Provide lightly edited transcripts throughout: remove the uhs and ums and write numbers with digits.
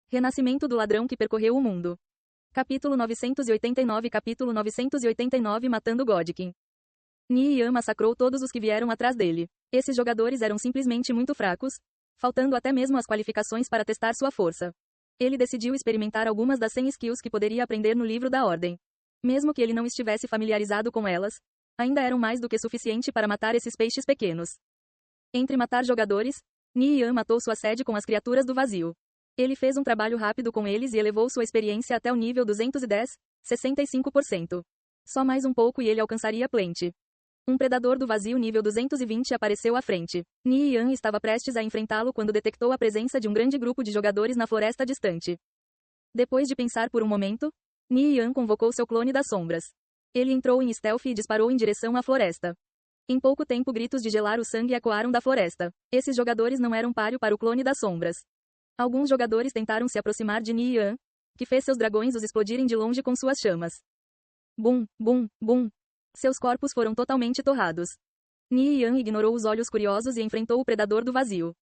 Renascimento do ladrão que percorreu o mundo. Capítulo 989 Matando Godkin. Ni Yan massacrou todos os que vieram atrás dele. Esses jogadores eram simplesmente muito fracos, faltando até mesmo as qualificações para testar sua força. Ele decidiu experimentar algumas das 100 skills que poderia aprender no livro da Ordem. Mesmo que ele não estivesse familiarizado com elas, ainda eram mais do que suficiente para matar esses peixes pequenos. Entre matar jogadores, Ni Yan matou sua sede com as criaturas do vazio. Ele fez um trabalho rápido com eles e elevou sua experiência até o nível 210, 65%. Só mais um pouco e ele alcançaria Plenty. Um predador do vazio nível 220 apareceu à frente. Ni Yan estava prestes a enfrentá-lo quando detectou a presença de um grande grupo de jogadores na floresta distante. Depois de pensar por um momento, Ni Yan convocou seu clone das sombras. Ele entrou em stealth e disparou em direção à floresta. Em pouco tempo gritos de gelar o sangue ecoaram da floresta. Esses jogadores não eram páreo para o clone das sombras. Alguns jogadores tentaram se aproximar de Ni Yan, que fez seus dragões os explodirem de longe com suas chamas. Bum, bum, bum. Seus corpos foram totalmente torrados. Ni Yan ignorou os olhos curiosos e enfrentou o predador do vazio.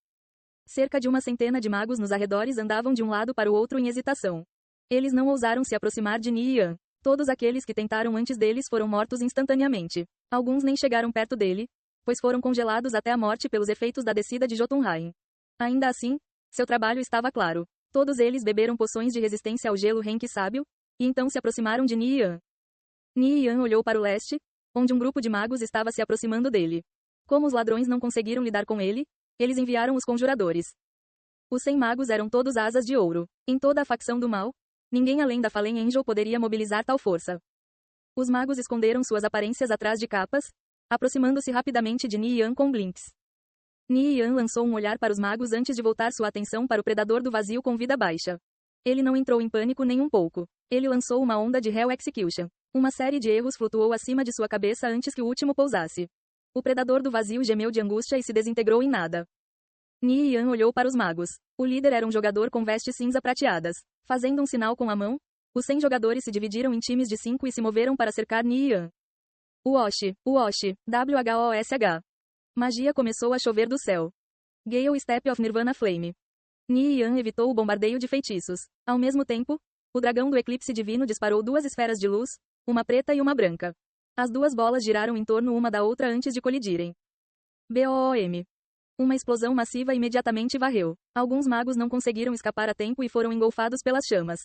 Cerca de uma centena de magos nos arredores andavam de um lado para o outro em hesitação. Eles não ousaram se aproximar de Ni Yan. Todos aqueles que tentaram antes deles foram mortos instantaneamente. Alguns nem chegaram perto dele, pois foram congelados até a morte pelos efeitos da descida de Jotunheim. Ainda assim, seu trabalho estava claro. Todos eles beberam poções de resistência ao gelo Henki sábio, e então se aproximaram de Ni Yan. Ni Yan olhou para o leste, onde um grupo de magos estava se aproximando dele. Como os ladrões não conseguiram lidar com ele, eles enviaram os conjuradores. Os 100 magos eram todos asas de ouro. Em toda a facção do mal, ninguém além da Fallen Angel poderia mobilizar tal força. Os magos esconderam suas aparências atrás de capas, aproximando-se rapidamente de Ni Yan com blinks. Ni Yan lançou um olhar para os magos antes de voltar sua atenção para o predador do vazio com vida baixa. Ele não entrou em pânico nem um pouco. Ele lançou uma onda de Hell Execution. Uma série de erros flutuou acima de sua cabeça antes que o último pousasse. O predador do vazio gemeu de angústia e se desintegrou em nada. Ni Yan olhou para os magos. O líder era um jogador com vestes cinza prateadas. Fazendo um sinal com a mão, os 100 jogadores se dividiram em times de 5 e se moveram para cercar Ni Yan. Uosh, WHOSH. Magia começou a chover do céu. Gale Step of Nirvana Flame. Ni Yan evitou o bombardeio de feitiços. Ao mesmo tempo, o dragão do eclipse divino disparou 2 esferas de luz, uma preta e uma branca. As 2 bolas giraram em torno uma da outra antes de colidirem. BOOM. Uma explosão massiva imediatamente varreu. Alguns magos não conseguiram escapar a tempo e foram engolfados pelas chamas.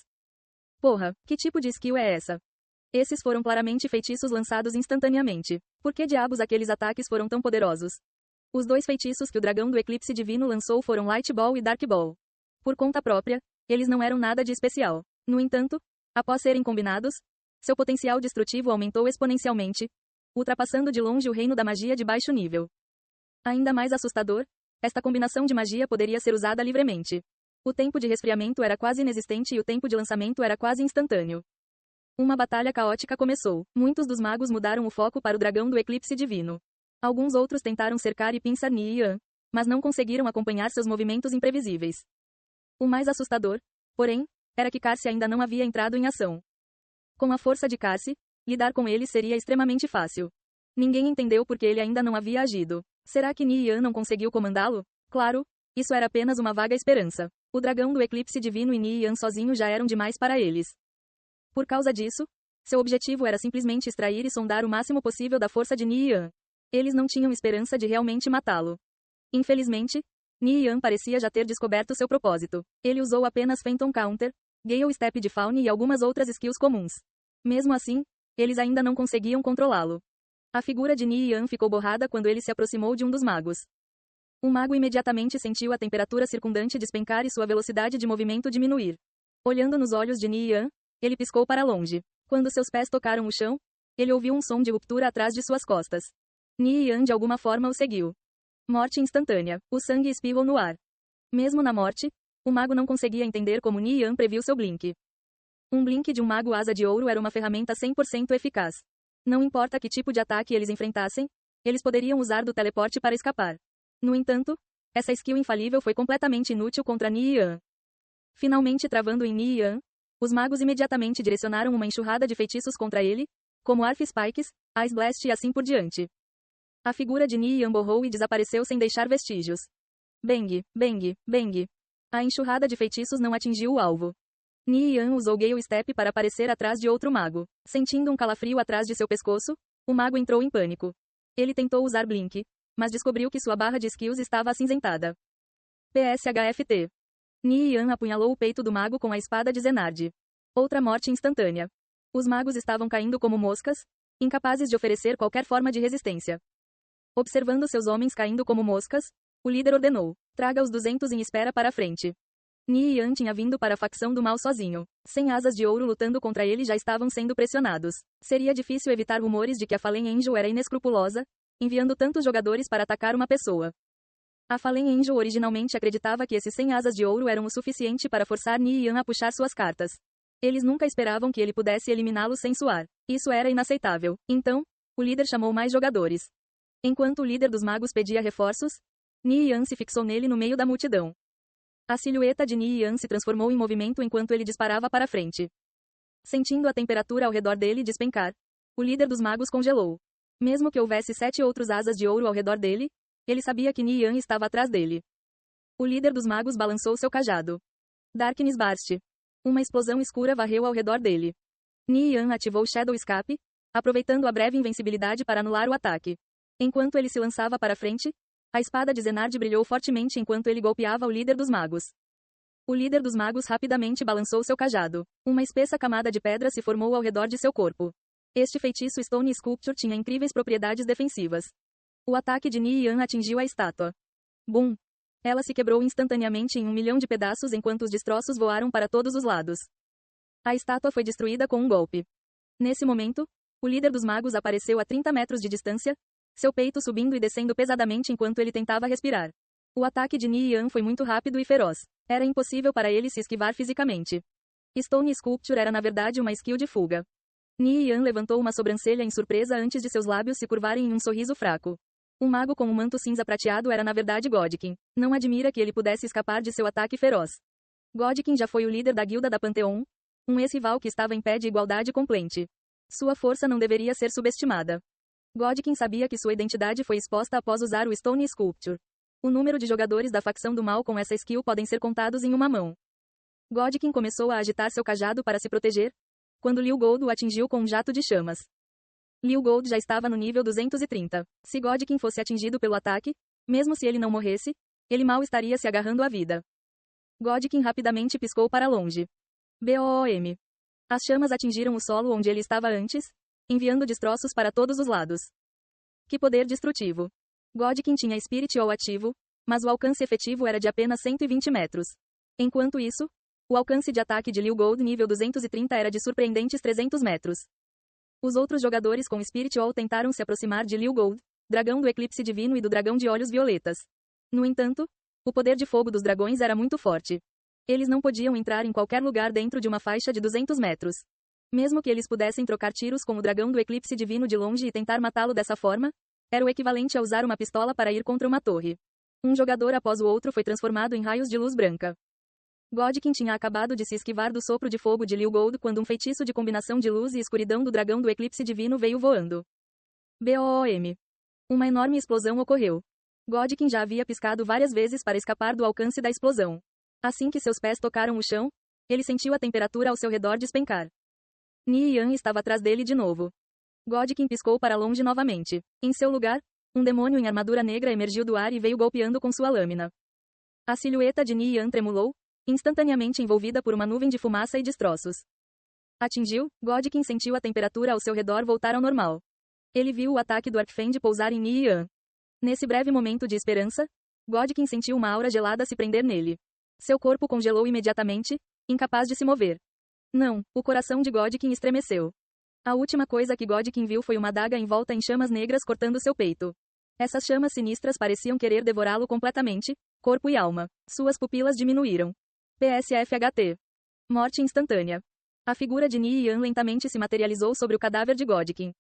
Porra, que tipo de skill é essa? Esses foram claramente feitiços lançados instantaneamente. Por que diabos aqueles ataques foram tão poderosos? Os 2 feitiços que o dragão do eclipse divino lançou foram Light Ball e Dark Ball. Por conta própria, eles não eram nada de especial. No entanto, após serem combinados, seu potencial destrutivo aumentou exponencialmente, ultrapassando de longe o reino da magia de baixo nível. Ainda mais assustador, esta combinação de magia poderia ser usada livremente. O tempo de resfriamento era quase inexistente e o tempo de lançamento era quase instantâneo. Uma batalha caótica começou. Muitos dos magos mudaram o foco para o dragão do eclipse divino. Alguns outros tentaram cercar e pinçar Ni Yan, mas não conseguiram acompanhar seus movimentos imprevisíveis. O mais assustador, porém, era que Karsi ainda não havia entrado em ação. Com a força de Karsi, lidar com ele seria extremamente fácil. Ninguém entendeu por que ele ainda não havia agido. Será que Ni Yan não conseguiu comandá-lo? Claro, isso era apenas uma vaga esperança. O dragão do eclipse divino e Ni Yan sozinho já eram demais para eles. Por causa disso, seu objetivo era simplesmente extrair e sondar o máximo possível da força de Ni Yan. Eles não tinham esperança de realmente matá-lo. Infelizmente, Ni Yan parecia já ter descoberto seu propósito. Ele usou apenas Phantom Counter, Gale Step de Faune e algumas outras skills comuns. Mesmo assim, eles ainda não conseguiam controlá-lo. A figura de Ni Yan ficou borrada quando ele se aproximou de um dos magos. O mago imediatamente sentiu a temperatura circundante despencar e sua velocidade de movimento diminuir. Olhando nos olhos de Ni Yan, ele piscou para longe. Quando seus pés tocaram o chão, ele ouviu um som de ruptura atrás de suas costas. Ni Yan de alguma forma o seguiu. Morte instantânea. O sangue espirrou no ar. Mesmo na morte, o mago não conseguia entender como Ni Yan previu seu blink. Um blink de um mago asa de ouro era uma ferramenta 100% eficaz. Não importa que tipo de ataque eles enfrentassem, eles poderiam usar do teleporte para escapar. No entanto, essa skill infalível foi completamente inútil contra Ni Yan. Finalmente travando em Ni Yan, os magos imediatamente direcionaram uma enxurrada de feitiços contra ele, como Arf Spikes, Ice Blast e assim por diante. A figura de Ni Yan borrou e desapareceu sem deixar vestígios. Bang, bang, bang. A enxurrada de feitiços não atingiu o alvo. Ni Yan usou Gale Step para aparecer atrás de outro mago. Sentindo um calafrio atrás de seu pescoço, o mago entrou em pânico. Ele tentou usar Blink, mas descobriu que sua barra de skills estava acinzentada. PSHFT. Ni Yan apunhalou o peito do mago com a espada de Zenard. Outra morte instantânea. Os magos estavam caindo como moscas, incapazes de oferecer qualquer forma de resistência. Observando seus homens caindo como moscas, o líder ordenou: traga os 200 em espera para a frente. Ni Yan tinha vindo para a facção do mal sozinho. 100 asas de ouro lutando contra ele já estavam sendo pressionados. Seria difícil evitar rumores de que a Fallen Angel era inescrupulosa, enviando tantos jogadores para atacar uma pessoa. A Fallen Angel originalmente acreditava que esses 100 asas de ouro eram o suficiente para forçar Ni Yan a puxar suas cartas. Eles nunca esperavam que ele pudesse eliminá-los sem suar. Isso era inaceitável. Então, o líder chamou mais jogadores. Enquanto o líder dos magos pedia reforços, Ni Yan se fixou nele no meio da multidão. A silhueta de Ni Yan se transformou em movimento enquanto ele disparava para frente. Sentindo a temperatura ao redor dele despencar, o líder dos magos congelou. Mesmo que houvesse 7 outros asas de ouro ao redor dele, ele sabia que Ni Yan estava atrás dele. O líder dos magos balançou seu cajado. Darkness Burst. Uma explosão escura varreu ao redor dele. Ni Yan ativou Shadow Escape, aproveitando a breve invencibilidade para anular o ataque. Enquanto ele se lançava para frente, a espada de Zenard brilhou fortemente enquanto ele golpeava o líder dos magos. O líder dos magos rapidamente balançou seu cajado. Uma espessa camada de pedra se formou ao redor de seu corpo. Este feitiço Stone Sculpture tinha incríveis propriedades defensivas. O ataque de Ni Yan atingiu a estátua. Bum! Ela se quebrou instantaneamente em 1 milhão de pedaços enquanto os destroços voaram para todos os lados. A estátua foi destruída com um golpe. Nesse momento, o líder dos magos apareceu a 30 metros de distância, seu peito subindo e descendo pesadamente enquanto ele tentava respirar. O ataque de Ni Yan foi muito rápido e feroz. Era impossível para ele se esquivar fisicamente. Stone Sculpture era na verdade uma skill de fuga. Ni Yan levantou uma sobrancelha em surpresa antes de seus lábios se curvarem em um sorriso fraco. Um mago com um manto cinza prateado era na verdade Godkin. Não admira que ele pudesse escapar de seu ataque feroz. Godkin já foi o líder da guilda da Pantheon, um ex-rival que estava em pé de igualdade com Plente. Sua força não deveria ser subestimada. Godkin sabia que sua identidade foi exposta após usar o Stone Sculpture. O número de jogadores da facção do mal com essa skill podem ser contados em uma mão. Godkin começou a agitar seu cajado para se proteger, quando Liu Gold o atingiu com um jato de chamas. Liu Gold já estava no nível 230. Se Godkin fosse atingido pelo ataque, mesmo se ele não morresse, ele mal estaria se agarrando à vida. Godkin rapidamente piscou para longe. BOOM. As chamas atingiram o solo onde ele estava antes, enviando destroços para todos os lados. Que poder destrutivo. Godkin tinha Spirit All ativo, mas o alcance efetivo era de apenas 120 metros. Enquanto isso, o alcance de ataque de Liu Gold nível 230 era de surpreendentes 300 metros. Os outros jogadores com Spirit All tentaram se aproximar de Liu Gold, dragão do Eclipse Divino e do dragão de olhos violetas. No entanto, o poder de fogo dos dragões era muito forte. Eles não podiam entrar em qualquer lugar dentro de uma faixa de 200 metros. Mesmo que eles pudessem trocar tiros com o dragão do Eclipse Divino de longe e tentar matá-lo dessa forma, era o equivalente a usar uma pistola para ir contra uma torre. Um jogador após o outro foi transformado em raios de luz branca. Godkin tinha acabado de se esquivar do sopro de fogo de Liu Gold quando um feitiço de combinação de luz e escuridão do dragão do Eclipse Divino veio voando. BOOM. Uma enorme explosão ocorreu. Godkin já havia piscado várias vezes para escapar do alcance da explosão. Assim que seus pés tocaram o chão, ele sentiu a temperatura ao seu redor despencar. Ni Yan estava atrás dele de novo. Godkin piscou para longe novamente. Em seu lugar, um demônio em armadura negra emergiu do ar e veio golpeando com sua lâmina. A silhueta de Ni Yan tremulou, instantaneamente envolvida por uma nuvem de fumaça e destroços. Atingiu, Godkin sentiu a temperatura ao seu redor voltar ao normal. Ele viu o ataque do Arcfend pousar em Ni Yan. Nesse breve momento de esperança, Godkin sentiu uma aura gelada se prender nele. Seu corpo congelou imediatamente, incapaz de se mover. Não, o coração de Godkin estremeceu. A última coisa que Godkin viu foi uma adaga envolta em chamas negras cortando seu peito. Essas chamas sinistras pareciam querer devorá-lo completamente, corpo e alma. Suas pupilas diminuíram. PSFHT. Morte instantânea. A figura de Ni Yan lentamente se materializou sobre o cadáver de Godkin.